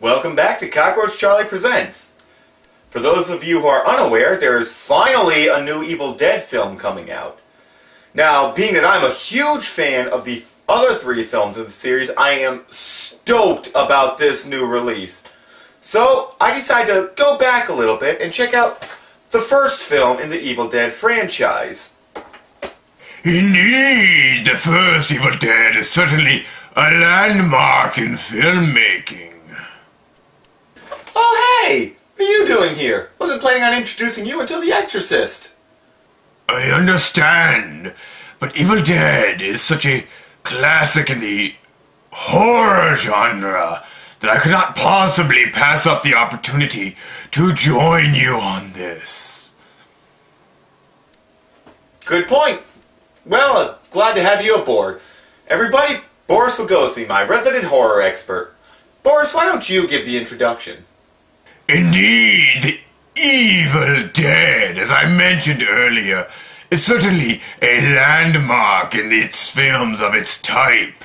Welcome back to Cockroach Charlie Presents. For those of you who are unaware, there is finally a new Evil Dead film coming out. Now, being that I'm a huge fan of the other three films in the series, I am stoked about this new release. So, I decided to go back a little bit and check out the first film in the Evil Dead franchise. Indeed, the first Evil Dead is certainly a landmark in filmmaking. Oh hey! What are you doing here? Wasn't planning on introducing you until The Exorcist. I understand, but Evil Dead is such a classic in the horror genre that I could not possibly pass up the opportunity to join you on this. Good point. Well, glad to have you aboard. Everybody, Boris Lugosi, my resident horror expert. Boris, why don't you give the introduction? Indeed, the Evil Dead, as I mentioned earlier, is certainly a landmark in its films of its type.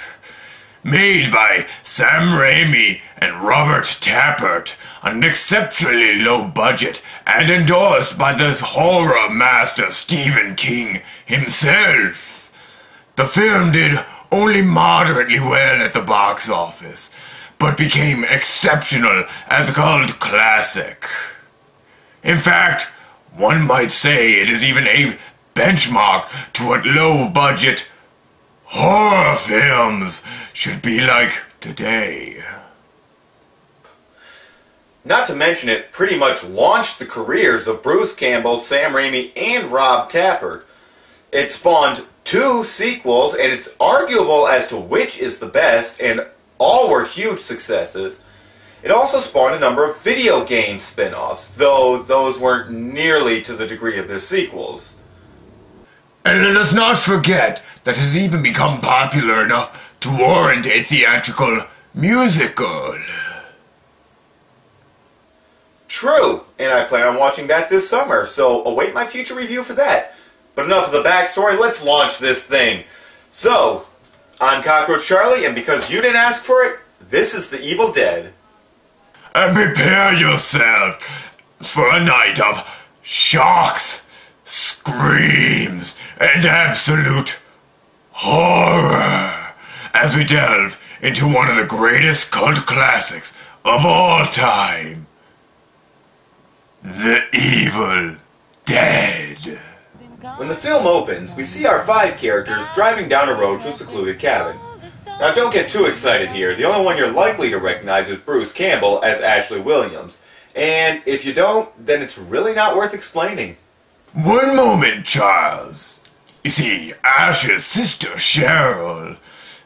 Made by Sam Raimi and Robert Tappert on an exceptionally low budget and endorsed by the horror master Stephen King himself. The film did only moderately well at the box office, but became exceptional as a cult classic. In fact, one might say it is even a benchmark to what low-budget horror films should be like today. Not to mention it pretty much launched the careers of Bruce Campbell, Sam Raimi, and Rob Tappert. It spawned 2 sequels, and it's arguable as to which is the best, and all were huge successes. It also spawned a number of video game spin-offs, though those weren't nearly to the degree of their sequels. And let us not forget that it has even become popular enough to warrant a theatrical musical. True, and I plan on watching that this summer, so await my future review for that. But enough of the backstory, let's launch this thing. So, I'm Cockroach Charlie, and because you didn't ask for it, this is the Evil Dead. And prepare yourself for a night of shocks, screams, and absolute horror as we delve into one of the greatest cult classics of all time, The Evil Dead. When the film opens, we see our 5 characters driving down a road to a secluded cabin. Now don't get too excited here, the only one you're likely to recognize is Bruce Campbell as Ashley Williams. And if you don't, then it's really not worth explaining. One moment, Charles. You see, Ash's sister, Cheryl,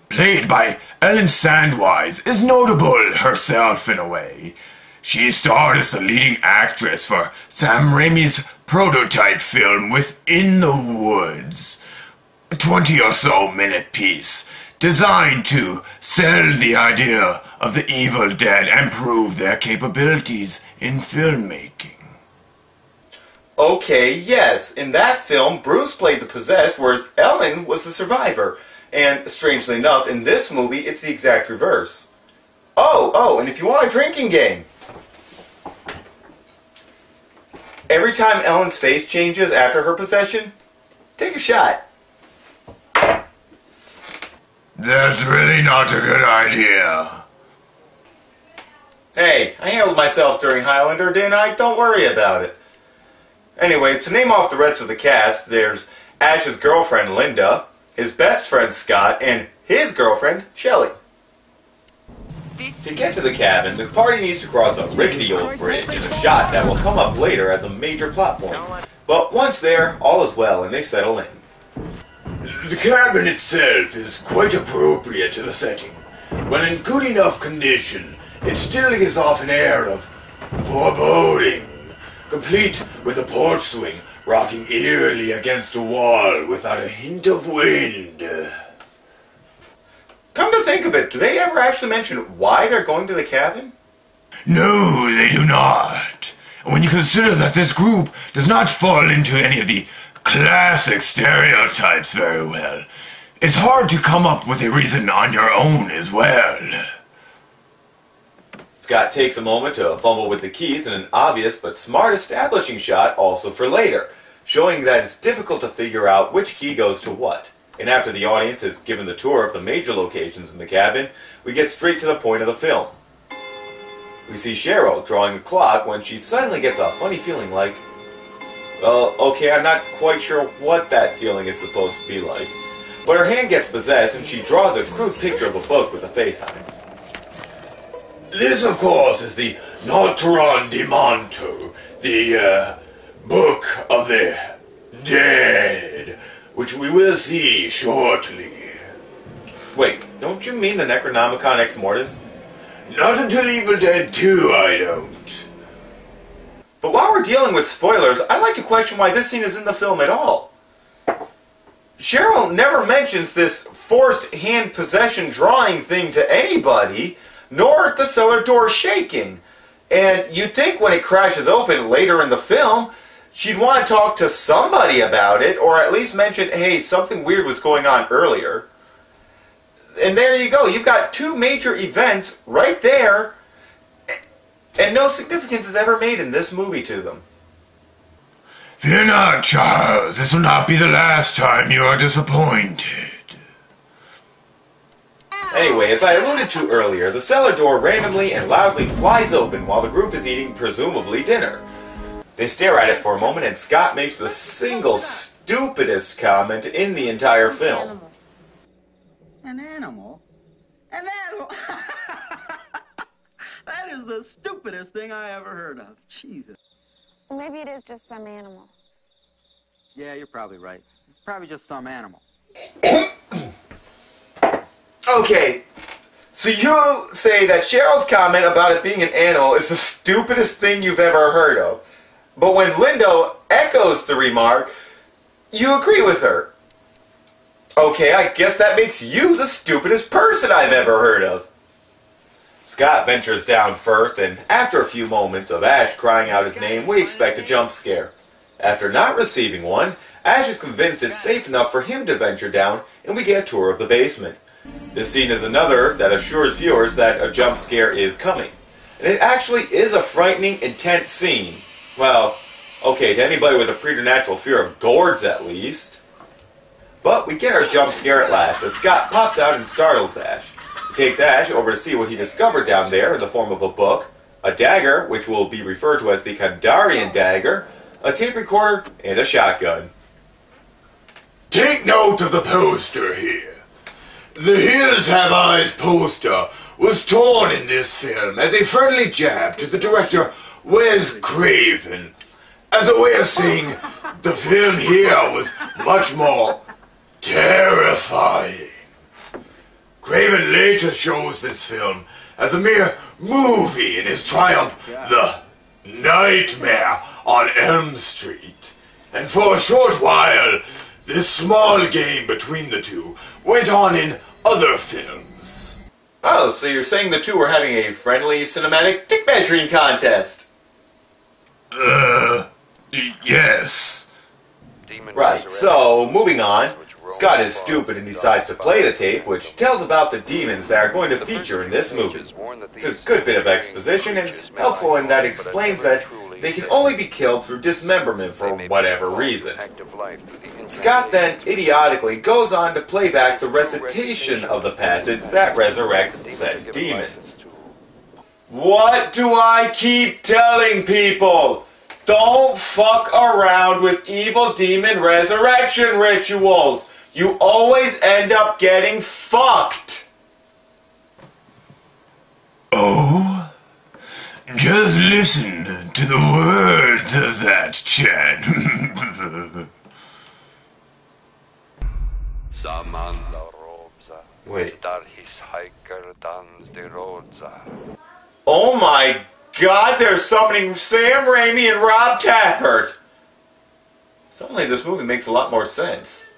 played by Ellen Sandwise, is notable herself in a way. She starred as the leading actress for Sam Raimi's prototype film Within the Woods, a 20 or so minute piece designed to sell the idea of the Evil Dead and prove their capabilities in filmmaking. Okay, yes, in that film, Bruce played the possessed, whereas Ellen was the survivor. And, strangely enough, in this movie, it's the exact reverse. Oh, and if you want a drinking game, every time Ellen's face changes after her possession, take a shot. That's really not a good idea. Hey, I handled myself during Highlander, didn't I? Don't worry about it. Anyways, to name off the rest of the cast, there's Ash's girlfriend, Linda, his best friend, Scott, and his girlfriend, Shelley. To get to the cabin, the party needs to cross a rickety old bridge in a shot that will come up later as a major plot point. But once there, all is well and they settle in. The cabin itself is quite appropriate to the setting. When in good enough condition, it still gives off an air of foreboding, complete with a porch swing rocking eerily against a wall without a hint of wind. Come to think of it, do they ever actually mention why they're going to the cabin? No, they do not. And when you consider that this group does not fall into any of the classic stereotypes very well, it's hard to come up with a reason on your own as well. Scott takes a moment to fumble with the keys in an obvious but smart establishing shot also for later, showing that it's difficult to figure out which key goes to what. And after the audience is given the tour of the major locations in the cabin, we get straight to the point of the film. We see Cheryl drawing a clock when she suddenly gets a funny feeling like, well, okay, I'm not quite sure what that feeling is supposed to be like. But her hand gets possessed and she draws a crude picture of a book with a face on it. This, of course, is the Notron di Monto, the Book of the Dead, which we will see shortly. Wait, don't you mean the Necronomicon Ex Mortis? Not until Evil Dead 2, I don't. But while we're dealing with spoilers, I'd like to question why this scene is in the film at all. Cheryl never mentions this forced hand possession drawing thing to anybody, nor the cellar door shaking. And you'd think when it crashes open later in the film, she'd want to talk to somebody about it, or at least mention, hey, something weird was going on earlier. And there you go, you've got two major events right there, and no significance is ever made in this movie to them. Fear not, Charles. This will not be the last time you are disappointed. Anyway, as I alluded to earlier, the cellar door randomly and loudly flies open while the group is eating presumably dinner. They stare at it for a moment and Scott makes the single stupidest comment in the entire film. An animal? An animal? That is the stupidest thing I ever heard of. Jesus. Maybe it is just some animal. Yeah, you're probably right. Probably just some animal. Okay, so you say that Cheryl's comment about it being an animal is the stupidest thing you've ever heard of. But when Lindo echoes the remark, you agree with her. Okay, I guess that makes you the stupidest person I've ever heard of. Scott ventures down first, and after a few moments of Ash crying out his name, we expect a jump scare. After not receiving one, Ash is convinced it's safe enough for him to venture down, and we get a tour of the basement. This scene is another that assures viewers that a jump scare is coming. And it actually is a frightening, intense scene. Well, okay, to anybody with a preternatural fear of gourds at least. But we get our jump scare at last, as Scott pops out and startles Ash. He takes Ash over to see what he discovered down there in the form of a book, a dagger, which will be referred to as the Kandarian dagger, a tape recorder, and a shotgun. Take note of the poster here. The Hills Have Eyes poster was torn in this film as a friendly jab to the director Wes Craven, as a way of saying the film here was much more terrifying. Craven later shows this film as a mere movie in his triumph, The Nightmare on Elm Street. And for a short while, this small game between the two went on in other films. Oh, so you're saying the two were having a friendly cinematic dick measuring contest? Yes. Right, so, moving on, Scott is stupid and decides to play the tape, which tells about the demons that are going to feature in this movie. It's a good bit of exposition, and it's helpful in that it explains that they can only be killed through dismemberment for whatever reason. Scott then idiotically goes on to play back the recitation of the passage that resurrects said demons. What do I keep telling people? Don't fuck around with evil demon resurrection rituals. You always end up getting fucked. Oh? Just listen to the words of that chant. Wait. Oh my God, they're summoning Sam Raimi and Rob Tappert. Suddenly this movie makes a lot more sense.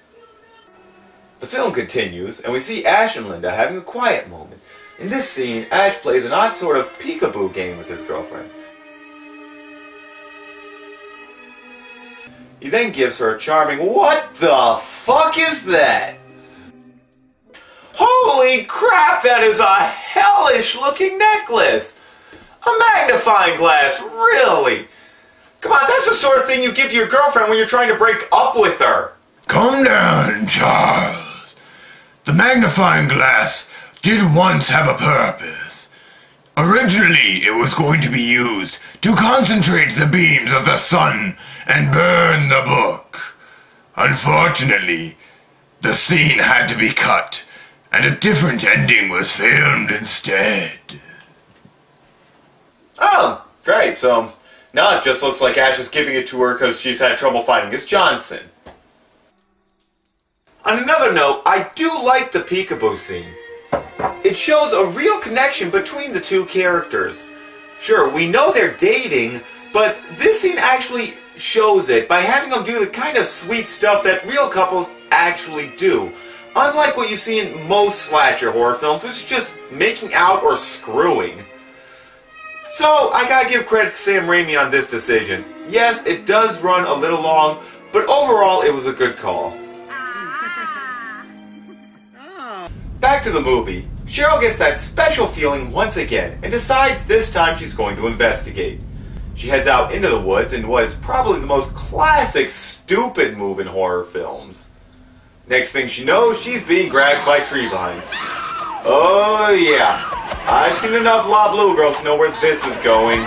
The film continues, and we see Ash and Linda having a quiet moment. In this scene, Ash plays an odd sort of peekaboo game with his girlfriend. He then gives her a charming, "What the fuck is that?" Holy crap, that is a hellish looking necklace! magnifying glass, really? Come on, that's the sort of thing you give to your girlfriend when you're trying to break up with her. Calm down, Charles. The magnifying glass did once have a purpose. Originally, it was going to be used to concentrate the beams of the sun and burn the book. Unfortunately, the scene had to be cut, and a different ending was filmed instead. Oh, great. So now it just looks like Ash is giving it to her because she's had trouble finding his Johnson. On another note, I do like the peekaboo scene. It shows a real connection between the two characters. Sure, we know they're dating, but this scene actually shows it by having them do the kind of sweet stuff that real couples actually do. Unlike what you see in most slasher horror films, which is just making out or screwing. So, I gotta give credit to Sam Raimi on this decision. Yes, it does run a little long, but overall it was a good call. Back to the movie. Cheryl gets that special feeling once again and decides this time she's going to investigate. She heads out into the woods in what is probably the most classic stupid move in horror films. Next thing she knows, she's being grabbed by tree vines. Oh yeah, I've seen enough La Blue girls to know where this is going.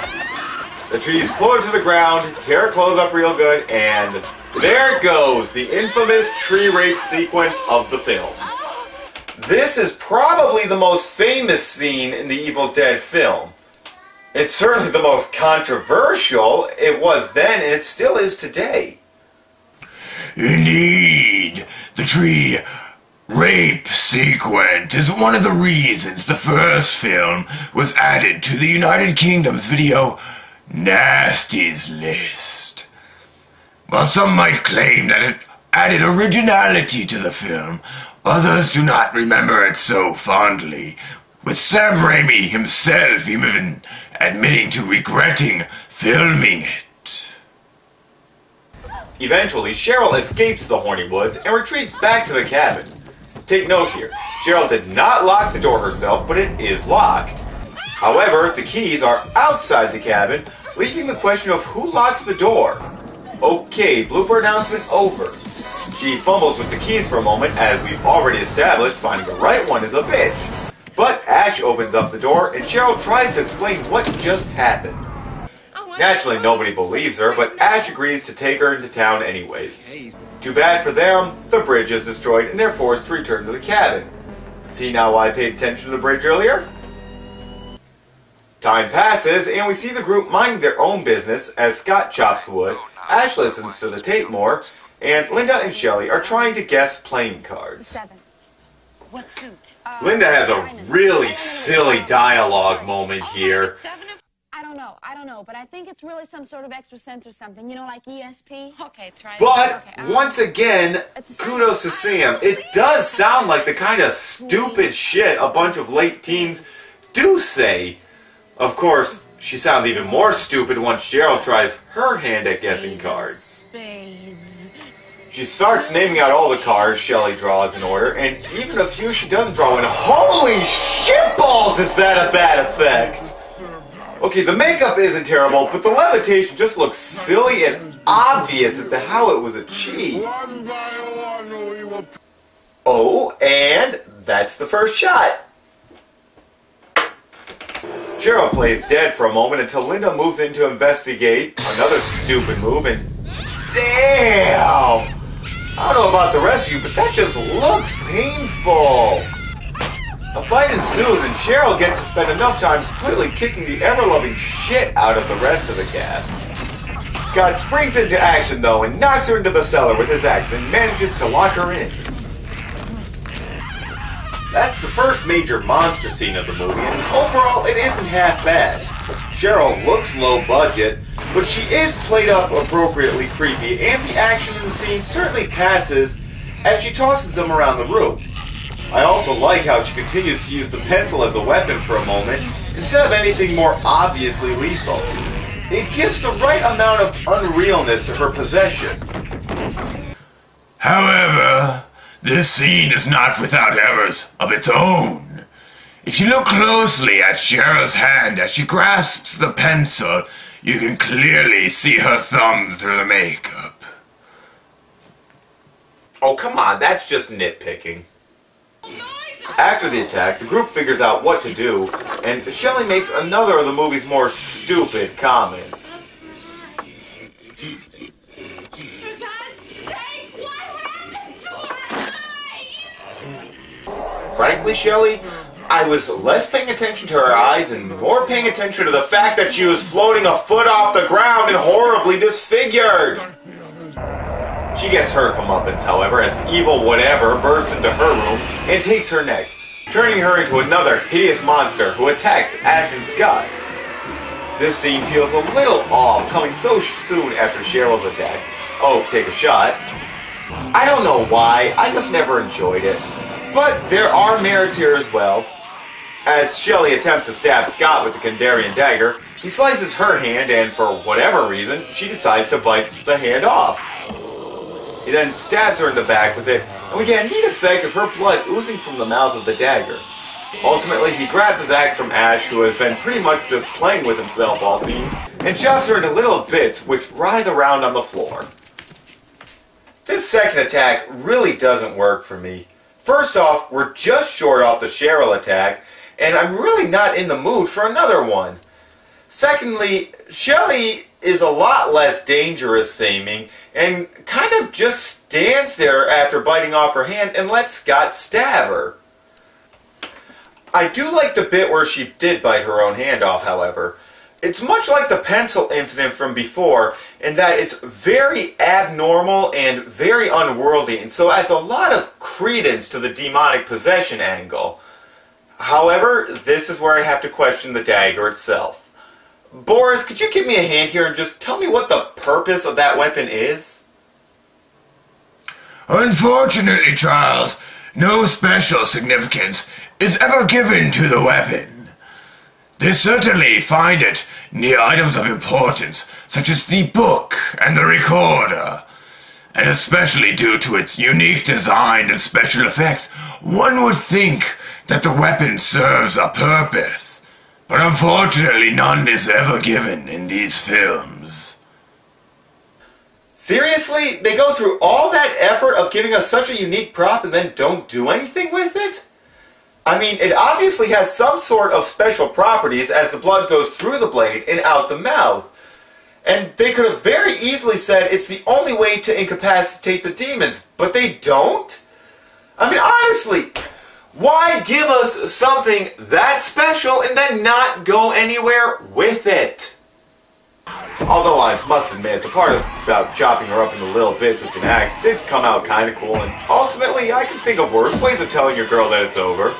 The trees pull her to the ground, tear her clothes up real good, and there it goes, the infamous tree rape sequence of the film. This is probably the most famous scene in the Evil Dead film. It's certainly the most controversial. It was then, and it still is today. Indeed, the tree rape sequence is one of the reasons the first film was added to the United Kingdom's video Nasties list. While some might claim that it added originality to the film, others do not remember it so fondly, with Sam Raimi himself even admitting to regretting filming it. Eventually, Cheryl escapes the horny woods and retreats back to the cabin. Take note here, Cheryl did not lock the door herself, but it is locked. However, the keys are outside the cabin, leaving the question of who locked the door. Okay, blooper announcement over. She fumbles with the keys for a moment, as we've already established finding the right one is a bitch. But Ash opens up the door, and Cheryl tries to explain what just happened. Naturally, nobody believes her, but Ash agrees to take her into town anyways. Too bad for them, the bridge is destroyed, and they're forced to return to the cabin. See now why I paid attention to the bridge earlier? Time passes, and we see the group minding their own business as Scott chops wood, Ash listens to the tape more, and Linda and Shelley are trying to guess playing cards. 7. What suit? Linda has a really silly dialogue moment here. I don't know, but I think it's really some sort of extra sense or something, you know, like ESP. Okay, try it. But, once again, kudos to Sam. It does sound like the kind of stupid shit a bunch of late teens do say. Of course, she sounds even more stupid once Cheryl tries her hand at guessing cards. Spades. She starts naming out all the cards Shelley draws in order, and even a few she doesn't draw in. Holy shitballs, is that a bad effect! Okay, the makeup isn't terrible, but the levitation just looks silly and obvious as to how it was achieved. Oh, and that's the first shot. Cheryl plays dead for a moment until Linda moves in to investigate another stupid move, and damn! I don't know about the rest of you, but that just looks painful. A fight ensues, and Cheryl gets to spend enough time completely kicking the ever-loving shit out of the rest of the cast. Scott springs into action, though, and knocks her into the cellar with his axe and manages to lock her in. That's the first major monster scene of the movie, and overall it isn't half bad. Cheryl looks low budget, but she is played up appropriately creepy, and the action in the scene certainly passes as she tosses them around the room. I also like how she continues to use the pencil as a weapon for a moment, instead of anything more obviously lethal. It gives the right amount of unrealness to her possession. However, this scene is not without errors of its own. If you look closely at Cheryl's hand as she grasps the pencil, you can clearly see her thumb through the makeup. Oh, come on, that's just nitpicking. After the attack, the group figures out what to do, and Shelley makes another of the movie's more stupid comments. For God's sake, what happened to her eyes? Frankly, Shelley, I was less paying attention to her eyes and more paying attention to the fact that she was floating a foot off the ground and horribly disfigured. She gets her comeuppance, however, as evil whatever bursts into her room and takes her next, turning her into another hideous monster who attacks Ash and Scott. This scene feels a little off, coming so soon after Cheryl's attack. Oh, take a shot. I don't know why, I just never enjoyed it. But there are merits here as well. As Shelley attempts to stab Scott with the Kandarian dagger, he slices her hand and, for whatever reason, she decides to bite the hand off. He then stabs her in the back with it, and we get a neat effect of her blood oozing from the mouth of the dagger. Ultimately, he grabs his axe from Ash, who has been pretty much just playing with himself all scene, and chops her into little bits which writhe around on the floor. This second attack really doesn't work for me. First off, we're just short off the Cheryl attack, and I'm really not in the mood for another one. Secondly, Shelley is a lot less dangerous seeming, and kind of just stands there after biting off her hand and lets Scott stab her. I do like the bit where she did bite her own hand off, however. It's much like the pencil incident from before, in that it's very abnormal and very unworldly, and so adds a lot of credence to the demonic possession angle. However, this is where I have to question the dagger itself. Boris, could you give me a hand here and just tell me what the purpose of that weapon is? Unfortunately, Charles, no special significance is ever given to the weapon. They certainly find it near items of importance, such as the book and the recorder. And especially due to its unique design and special effects, one would think that the weapon serves a purpose. But unfortunately, none is ever given in these films. Seriously? They go through all that effort of giving us such a unique prop and then don't do anything with it? I mean, it obviously has some sort of special properties as the blood goes through the blade and out the mouth. And they could have very easily said it's the only way to incapacitate the demons, but they don't? I mean, honestly, why give us something that special and then not go anywhere with it? Although I must admit, the part about chopping her up into little bits with an axe did come out kind of cool, and ultimately I can think of worse ways of telling your girl that it's over.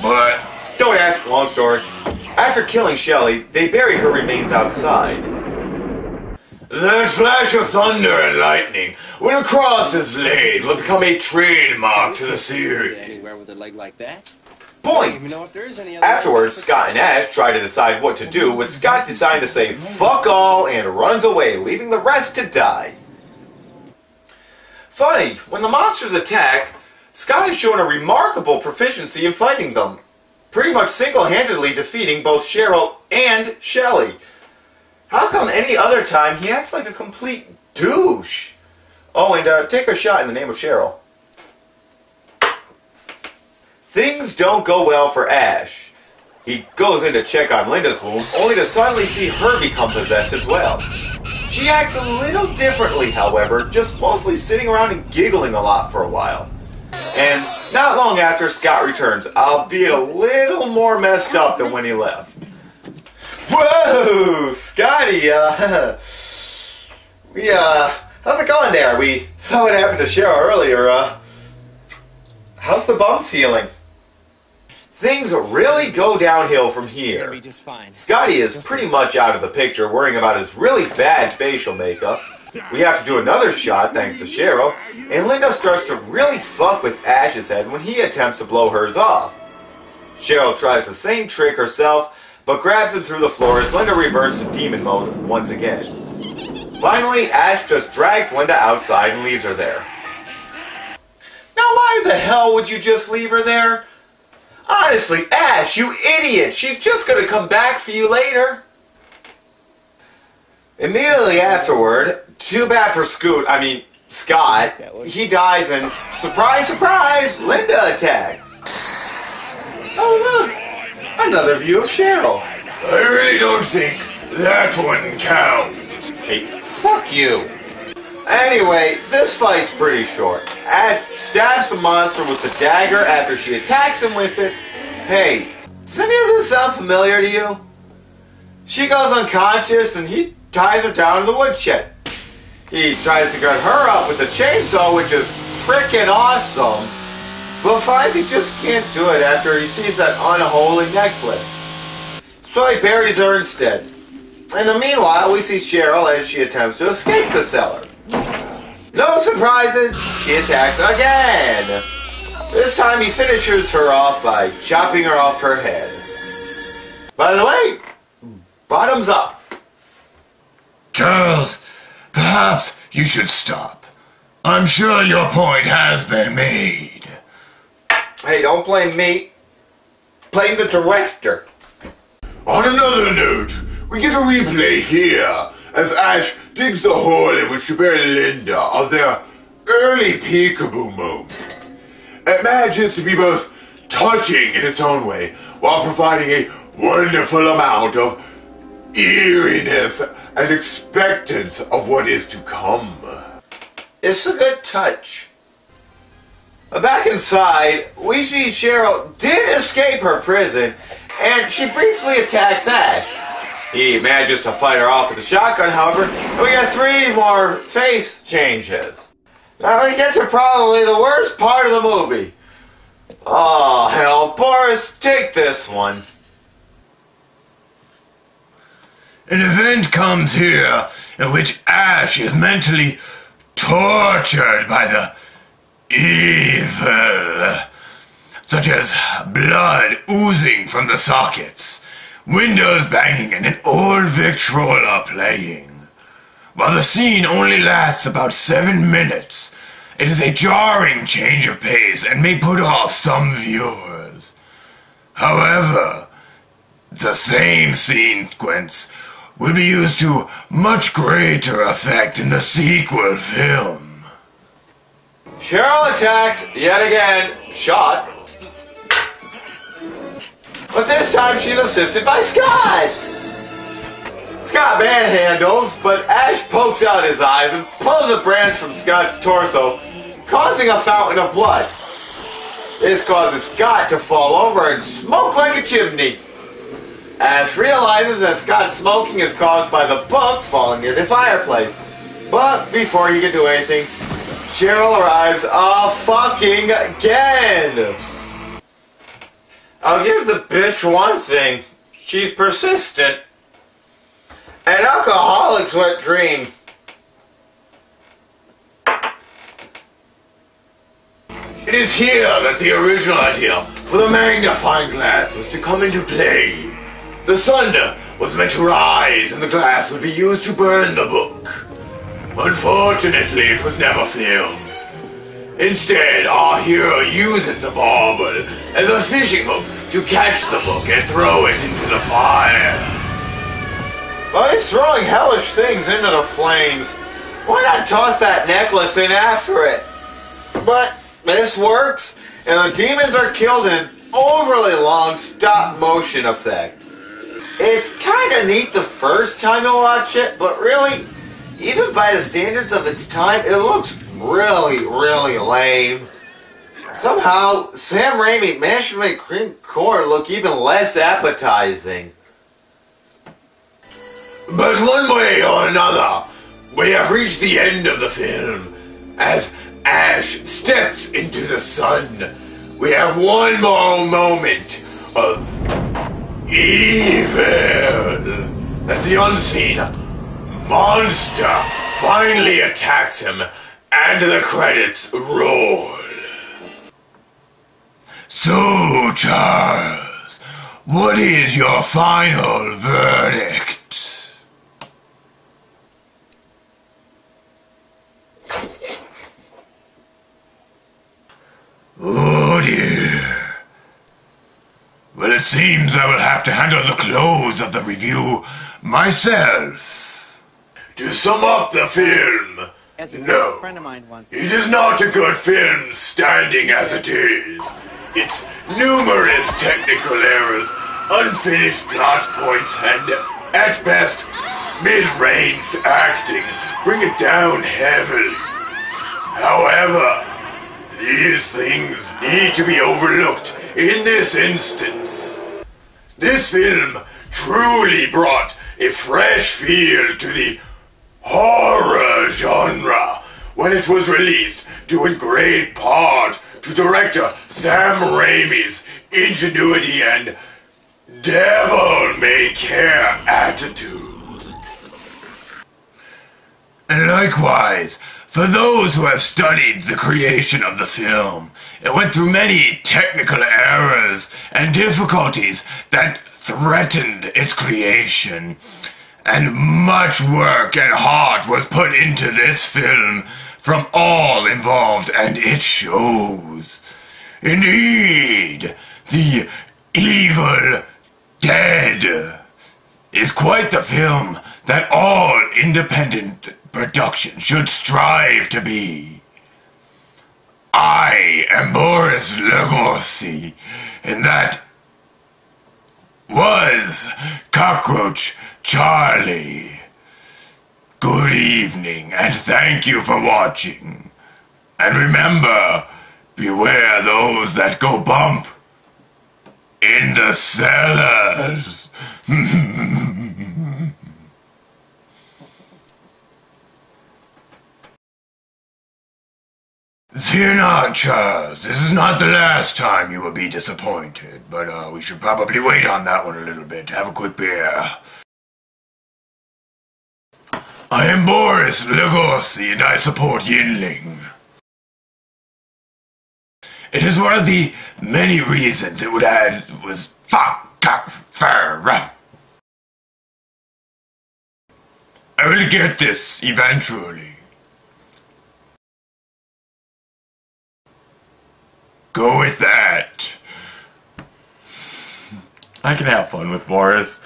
But don't ask, long story. After killing Shelley, they bury her remains outside. That flash of thunder and lightning, when a cross is laid, will become a trademark to the series. Anywhere with a leg like that? Point! Afterwards, Scott and Ash try to decide what to do, with Scott deciding to say fuck all and runs away, leaving the rest to die. Funny, when the monsters attack, Scott has shown a remarkable proficiency in fighting them, pretty much single-handedly defeating both Cheryl and Shelley. How come any other time he acts like a complete douche? Oh, and take a shot in the name of Cheryl. Things don't go well for Ash. He goes in to check on Linda's wound, only to suddenly see her become possessed as well. She acts a little differently, however, just mostly sitting around and giggling a lot for a while. And not long after, Scott returns, albeit a little more messed up than when he left. Whoa, Scotty, how's it going there? We saw what happened to Cheryl earlier, how's the bum feeling? Things really go downhill from here. Scotty is pretty much out of the picture, worrying about his really bad facial makeup. We have to do another shot, thanks to Cheryl, and Linda starts to really fuck with Ash's head when he attempts to blow hers off. Cheryl tries the same trick herself, but grabs him through the floor as Linda reverts to demon mode once again. Finally, Ash just drags Linda outside and leaves her there. Now why the hell would you just leave her there? Honestly, Ash, you idiot! She's just gonna come back for you later. Immediately afterward, too bad for Scott, he dies and, surprise, surprise, Linda attacks. Oh look, another view of Cheryl. I really don't think that one counts. Hey, fuck you. Anyway, this fight's pretty short. Ash stabs the monster with the dagger after she attacks him with it. Hey, does any of this sound familiar to you? She goes unconscious and he ties her down in the woodshed. He tries to get her up with the chainsaw, which is frickin' awesome, but finds he just can't do it after he sees that unholy necklace. So he buries her instead. In the meanwhile, we see Cheryl as she attempts to escape the cellar. No surprises, she attacks again. This time he finishes her off by chopping her off her head. By the way, bottoms up. Charles, perhaps you should stop. I'm sure your point has been made. Hey, don't blame me. Blame the director. On another note, we get a replay here as Ash digs the hole in which to bury Linda of their early peekaboo moment. It manages to be both touching in its own way while providing a wonderful amount of eeriness and expectance of what is to come. It's a good touch. Back inside, we see Cheryl did escape her prison, and she briefly attacks Ash. He manages to fight her off with a shotgun, however, and we got 3 more face changes. Now we get to probably the worst part of the movie. Oh, hell, Boris, take this one. An event comes here in which Ash is mentally tortured by the evil, such as blood oozing from the sockets, windows banging, and an old Victrola playing. While the scene only lasts about 7 minutes, it is a jarring change of pace and may put off some viewers. However, the same sequence will be used to much greater effect in the sequel film. Cheryl attacks, yet again, shot. But this time she's assisted by Scott! Scott manhandles, but Ash pokes out his eyes and pulls a branch from Scott's torso, causing a fountain of blood. This causes Scott to fall over and smoke like a chimney. Ash realizes that Scott's smoking is caused by the book falling near the fireplace. But before he can do anything, Cheryl arrives fucking again. I'll give the bitch one thing. She's persistent. An alcoholic's wet dream. It is here that the original idea for the magnifying glass was to come into play. The sun was meant to rise and the glass would be used to burn the book. Unfortunately, it was never filmed. Instead, our hero uses the bauble as a fishing hook to catch the book and throw it into the fire. Well, he's throwing hellish things into the flames. Why not toss that necklace in after it? But this works, and the demons are killed in an overly long stop-motion effect. It's kind of neat the first time you watch it, but really, even by the standards of its time, it looks really, really lame. Somehow, Sam Raimi managed to make cream corn look even less appetizing. But one way or another, we have reached the end of the film. As Ash steps into the sun, we have one more moment of evil as the unseen monster finally attacks him and the credits roll. So, Charles, what is your final verdict? Oh dear. seems I will have to handle the close of the review myself. To sum up the film, no, friend of mine once. it is not a good film standing as it is. Its numerous technical errors, unfinished plot points, and, at best, mid-ranged acting bring it down heavily. However, these things need to be overlooked in this instance. This film truly brought a fresh feel to the horror genre when it was released, due in great part to director Sam Raimi's ingenuity and devil-may-care attitude. And likewise, for those who have studied the creation of the film, it went through many technical errors and difficulties that threatened its creation, and much work and heart was put into this film from all involved, and it shows. Indeed, the Evil Dead is quite the film that all independent production should strive to be. I am Boris Lugosi, and that was Cockroach Charlie. Good evening, and thank you for watching. And remember, beware those that go bump in the cellars. Fear not, Charles. This is not the last time you will be disappointed, but we should probably wait on that one a little bit. Have a quick beer. I am Boris Lugosi, and I support Yinling. It is one of the many reasons it would add was I will get this eventually. Go with that. I can have fun with Boris.